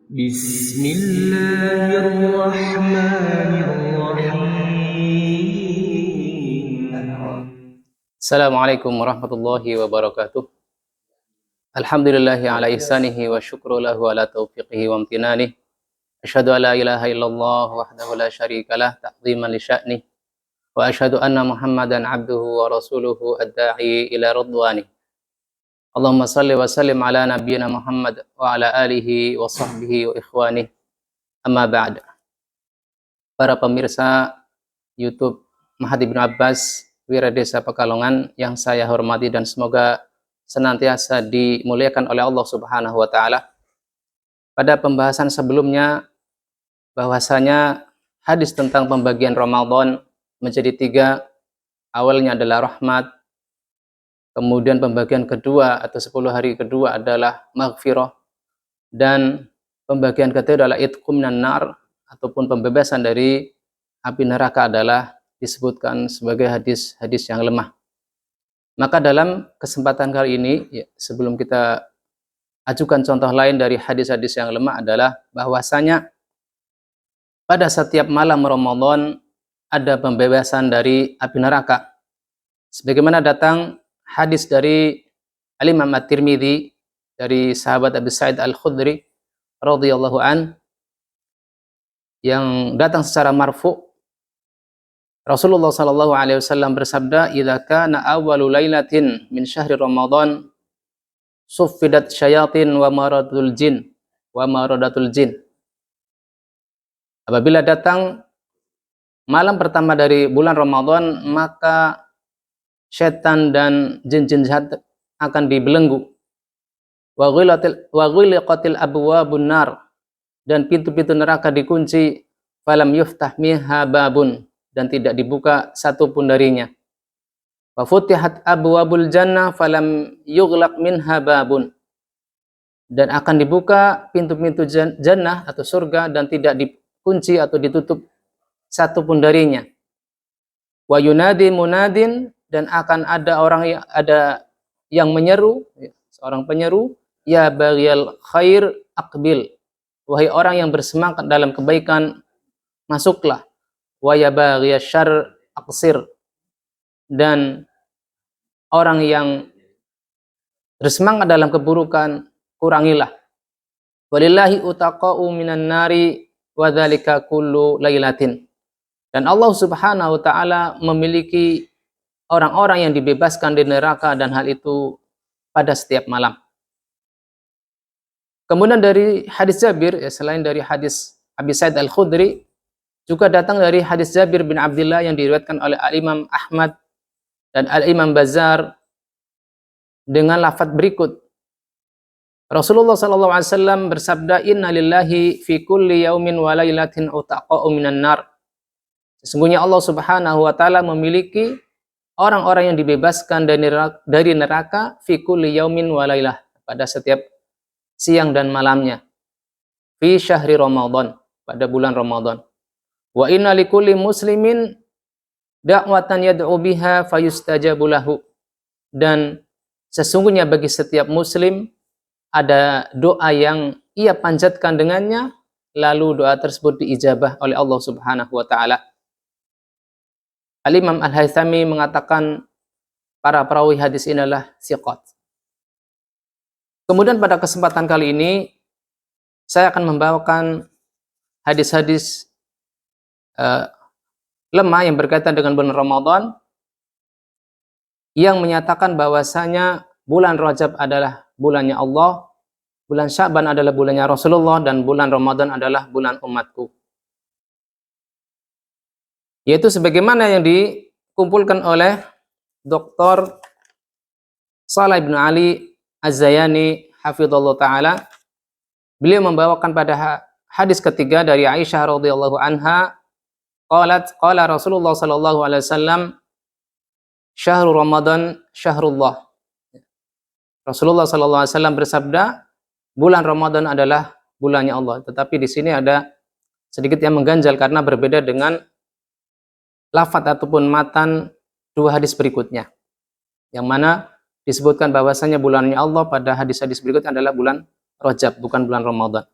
بسم الله الرحمن الرحيم. Assalamualaikum warahmatullahi wabarakatuh. Alhamdulillahi ala ihsanihi wa syukru lahu ala taufiqihi wa amtinanih. Asyhadu an la ilaha illallah wahdahu la syarikalah ta'ziman li sya'nih. Wa asyhadu anna Muhammadan abduhu wa rasuluhu ad-da'i ila ridwanih. Allahumma salli wa sallim ala nabiyyina Muhammad wa ala alihi wa sahbihi wa ikhwanih. Amma ba'd. Para pemirsa YouTube Mahad Ibnu Abbas Wiradesa Pekalongan yang saya hormati dan semoga senantiasa dimuliakan oleh Allah Subhanahu wa taala. Pada pembahasan sebelumnya bahwasanya hadis tentang pembagian Ramadan menjadi 3. Awalnya adalah rahmat, kemudian pembagian kedua atau 10 hari kedua adalah maghfirah, dan pembagian ketiga adalah itqum minan nar ataupun pembebasan dari api neraka adalah disebutkan sebagai hadis-hadis yang lemah. Maka dalam kesempatan kali ini, sebelum kita ajukan contoh lain dari hadis-hadis yang lemah adalah bahwasanya pada setiap malam Ramadan ada pembebasan dari api neraka. Sebagaimana datang hadis dari Al-Imam At-Tirmidzi dari sahabat Abu Sa'id Al-Khudri radhiyallahu an yang datang secara marfu'. Rasulullah sallallahu alaihi wasallam bersabda, "Idza kana awwalu lailatin min syahri Ramadan suffidat syayatin wa maradatul jin." Apabila datang malam pertama dari bulan Ramadan, maka setan dan jin-jin jahat akan dibelenggu. Wa ghiliqatil abwabun nar, dan pintu-pintu neraka dikunci. Falam yuftah minha babun, dan tidak dibuka satu pun darinya. Wa futihat abwabul jannah falam yughlaq minha babun, dan akan dibuka pintu-pintu jannah atau surga dan tidak dikunci atau ditutup satu pun darinya. Wa yunadi munadin, dan akan ada yang menyeru, seorang penyeru, ya baghiyal khair aqbil, wahai orang yang bersemangat dalam kebaikan, masuklah. Wa ya baghiyasy syarr aqsir, dan orang yang bersemangat dalam keburukan, kurangilah. Walillahi utaqa'u minan nari wa dzalika kullu lailatin, dan Allah Subhanahu wa taala memiliki orang-orang yang dibebaskan dari neraka, dan hal itu pada setiap malam. Kemudian dari hadis Jabir, selain dari hadis Abi Sa'id Al-Khudri, juga datang dari hadis Jabir bin Abdullah yang diriwayatkan oleh Al-Imam Ahmad dan Al-Imam Bazzar dengan lafaz berikut. Rasulullah sallallahu alaihi wasallam bersabda, "Inna lillahi fi kulli yaumin wa lailatin utaqa'u minan nar." Sesungguhnya Allah Subhanahu wa taala memiliki orang-orang yang dibebaskan dari neraka fi kulli yaumin wa lailah, pada setiap siang dan malamnya. Fi syahri Ramadan, pada bulan Ramadan. Wa inna likulli muslimin da'watan yad'u biha fayustajabu lahu, dan sesungguhnya bagi setiap muslim ada doa yang ia panjatkan dengannya, lalu doa tersebut diijabah oleh Allah Subhanahu wa taala. Al-Imam Al-Haythami mengatakan para perawi hadis ini adalah thiqat. Kemudian pada kesempatan kali ini saya akan membawakan hadis-hadis lemah yang berkaitan dengan bulan Ramadan, yang menyatakan bahwasanya bulan Rajab adalah bulannya Allah, bulan Sya'ban adalah bulannya Rasulullah, dan bulan Ramadan adalah bulan umatku. Yaitu sebagaimana yang dikumpulkan oleh Dr. Shalih bin Ali Az-Zayani hafizallahu taala. Beliau membawakan pada hadis ketiga dari Aisyah radhiyallahu anha, qala Rasulullah sallallahu alaihi wasallam, syahrul Ramadan syahrullah. Rasulullah sallallahu alaihi wasallam bersabda, bulan Ramadan adalah bulannya Allah. Tetapi di sini ada sedikit yang mengganjal karena berbeda dengan lafaz ataupun matan dua hadis berikutnya, yang mana disebutkan bahwasanya bulannya Allah pada hadis-hadis berikutnya adalah bulan Rajab, bukan bulan Ramadan.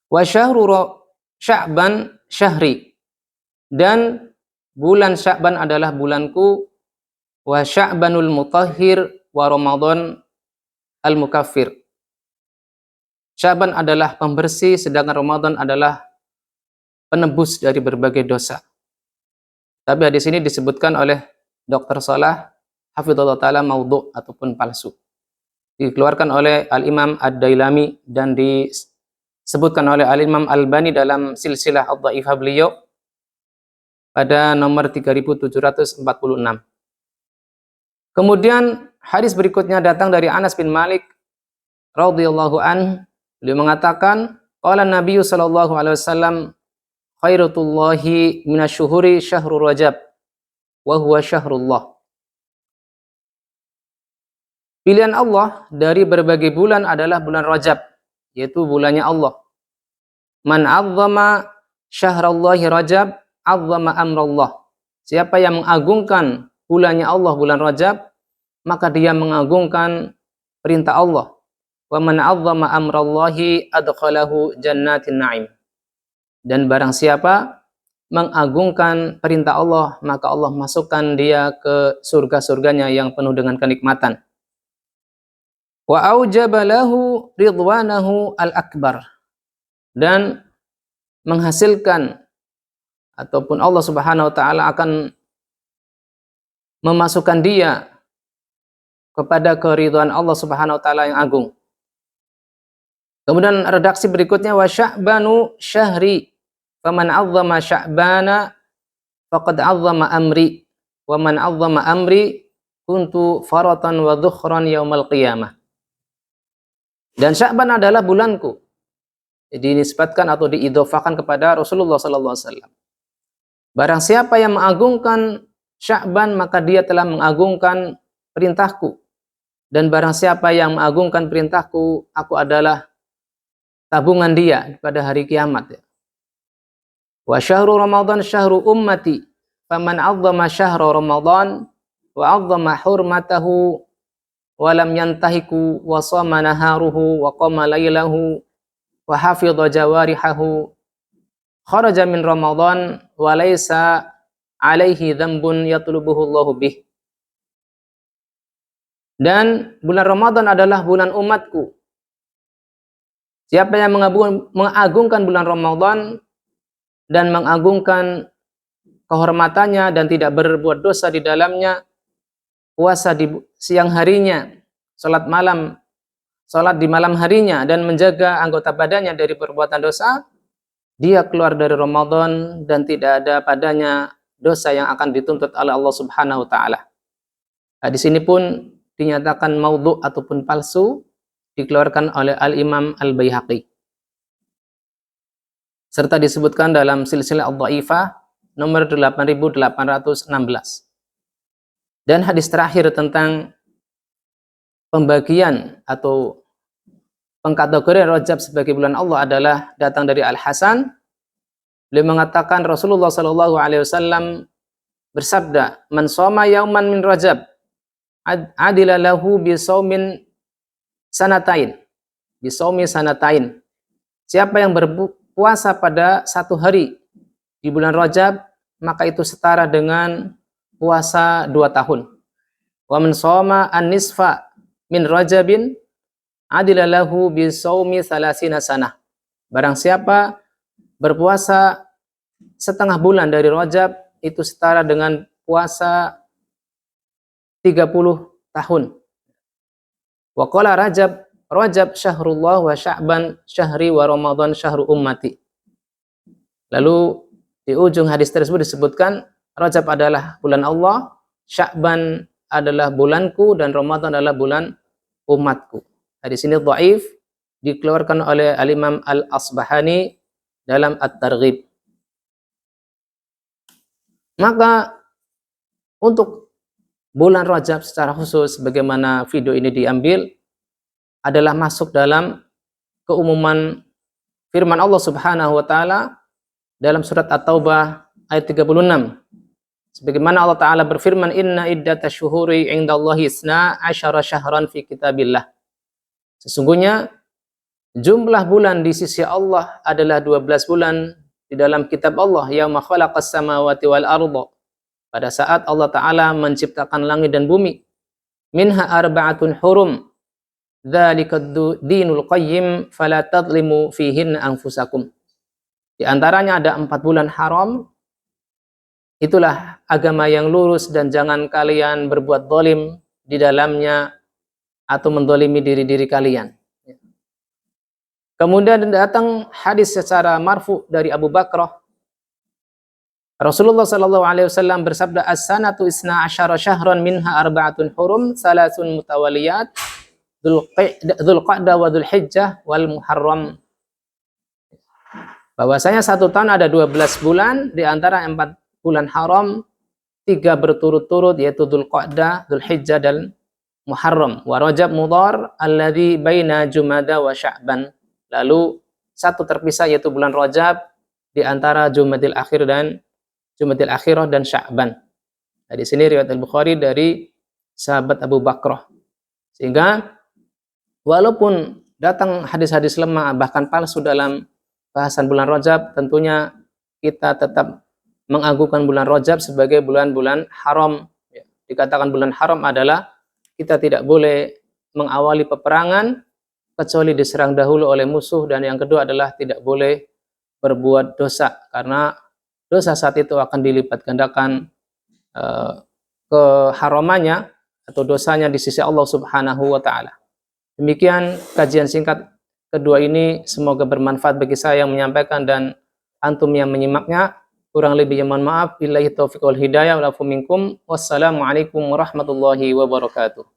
Wa Sya'ban syahri, dan bulan Sya'ban adalah bulanku. Wa Sya'banul mutahhir wa Ramadan al-mukaffir. Sya'ban adalah pembersih, sedangkan Ramadan adalah penebus dari berbagai dosa. Tapi hadis ini disebutkan oleh Dr. Salah hafizallahu taala maudhu' ataupun palsu. Dikeluarkan oleh Al-Imam Ad-Dailami dan disebutkan oleh Al-Imam Albani dalam silsilah ad-dhaifah beliau pada nomor 3746. Kemudian hadis berikutnya datang dari Anas bin Malik radhiyallahu an. Beliau mengatakan, qala Nabi sallallahu alaihi wasallam, khairatullahi minasyuhuri syahrul Rajab wa huwa syahrullah. Pilihan Allah dari berbagai bulan adalah bulan Rajab, yaitu bulannya Allah. Man 'azzama syahrallahi Rajab, 'azzama amrallah. Siapa yang mengagungkan bulannya Allah, bulan Rajab, maka dia mengagungkan perintah Allah. Wa man 'azzama amrallahi adkhalahu jannatin na'im. Dan barang siapa mengagungkan perintah Allah, maka Allah masukkan dia ke surga-surganya yang penuh dengan kenikmatan. Wa aujaba lahu ridwanahu al-akbar, dan menghasilkan ataupun Allah Subhanahu wa taala akan memasukkan dia kepada keridhaan Allah Subhanahu wa taala yang agung. Kemudian redaksi berikutnya, wa sya'banu syahri faman 'azzama sya'bana faqad 'azzama amri wa man 'azzama amri kuntu faratan wa dhukhran yaumal qiyamah. Dan Sya'ban adalah bulanku. Dinisbatkan atau diidhofakan kepada Rasulullah sallallahu alaihi wasallam. Barang siapa yang mengagungkan Sya'ban, maka dia telah mengagungkan perintahku. Dan barang siapa yang mengagungkan perintahku, aku adalah tabungan dia pada hari kiamat. Wa syahru Ramadan syahru ummati, faman 'azzama syahra Ramadan wa 'azzama hurmatahu walam yantahiku wa shama naharuhu wa qama lailahu wa hafidha jawarihahu kharaja min Ramadan wa laisa alaihi dzambun yatlubuhu Allahu bih. Dan bulan Ramadan adalah bulan umatku. Siapa yang mengagungkan bulan Ramadan dan mengagungkan kehormatannya dan tidak berbuat dosa di dalamnya, puasa di siang harinya, salat di malam harinya, dan menjaga anggota badannya dari perbuatan dosa, dia keluar dari Ramadan dan tidak ada padanya dosa yang akan dituntut oleh Allah Subhanahu wa taala. Hadis ini pun dinyatakan maudhu' ataupun palsu, dikeluarkan oleh Al-Imam Al-Baihaqi. Serta disebutkan dalam silsilah ad-dhaifah nomor 8816. Dan hadis terakhir tentang pembagian atau pengkategorian Rajab sebagai bulan Allah adalah datang dari Al-Hasan. Beliau mengatakan Rasulullah sallallahu alaihi wasallam bersabda, "Man shoma yauman min Rajab, adila lahu bi shaumin sanatain." Bi shaumi sanatain. Siapa yang berpuasa pada satu hari di bulan Rajab, maka itu setara dengan puasa 2 tahun. Wa man shoma an-nisfa min Rajabin adila lahu bi shaumi 30 sanah. Barang siapa berpuasa setengah bulan dari Rajab, itu setara dengan puasa 30 tahun. Wa qala Rajab syahrullah wa Sya'ban syahri wa Ramadan syahru ummati. Lalu di ujung hadis tersebut disebutkan Rajab adalah bulan Allah, Sya'ban adalah bulanku, dan Ramadan adalah bulan umatku. Hadis ini dhaif, dikeluarkan oleh Al-Imam Al-Asbahani dalam At-Targhib. Maka untuk bulan Rajab secara khusus, bagaimana video ini diambil, adalah masuk dalam keumuman firman Allah Subhanahu wa taala dalam surat At-Taubah ayat 36. Sebagaimana Allah Ta'ala berfirman, "Inna iddatash syuhuri 'indallahi 12 syahran fi kitabillah." Sesungguhnya Jumlah bulan di sisi Allah adalah 12 bulan di dalam kitab Allah, yauma khalaqas samawati wal arda. Pada saat Allah Ta'ala menciptakan langit dan bumi. Minha arba'atun hurum. Dzalika dinul qayyim fala tadlimu fihinna anfusakum. Di antaranya ada 4 bulan haram. Itulah agama yang lurus dan jangan kalian berbuat zalim di dalamnya atau mendolimi diri-diri kalian. Kemudian datang hadis secara marfu dari Abu Bakrah. Rasulullah sallallahu alaihi wasallam bersabda, "As-sanatu isna asyara syahran minha arba'atun hurum, salasun mutawaliyat, Dzulqa'dah wa Dzulhijjah wal Muharram." Bahwasanya 1 tahun ada 12 bulan, di antara 4 bulan haram, 3 berturut-turut yaitu Dzulqa'dah, Dzulhijjah dan Muharram. Wa Rajab Mudhar alladzi baina Jumada wa Sya'ban. Lalu 1 terpisah yaitu bulan Rajab di antara Jumadil Akhirah dan Sya'ban. Nah, di sini riwayat Al-Bukhari dari sahabat Abu Bakrah. Sehingga walaupun datang hadis-hadis lemah bahkan palsu dalam bahasan bulan Rajab, tentunya kita tetap mengagungkan bulan Rajab sebagai bulan-bulan haram. Dikatakan bulan haram adalah kita tidak boleh mengawali peperangan kecuali diserang dahulu oleh musuh, dan yang kedua adalah tidak boleh berbuat dosa, karena dosa saat itu akan dilipat gandakan keharamannya atau dosanya di sisi Allah Subhanahu wa Ta'ala. Demikian kajian singkat kedua ini, semoga bermanfaat bagi saya yang menyampaikan dan antum yang menyimaknya. Kurang lebihnya mohon maaf. Billahi taufiq wal hidayah wal afu minkum. Wassalamualaikum warahmatullahi wabarakatuh.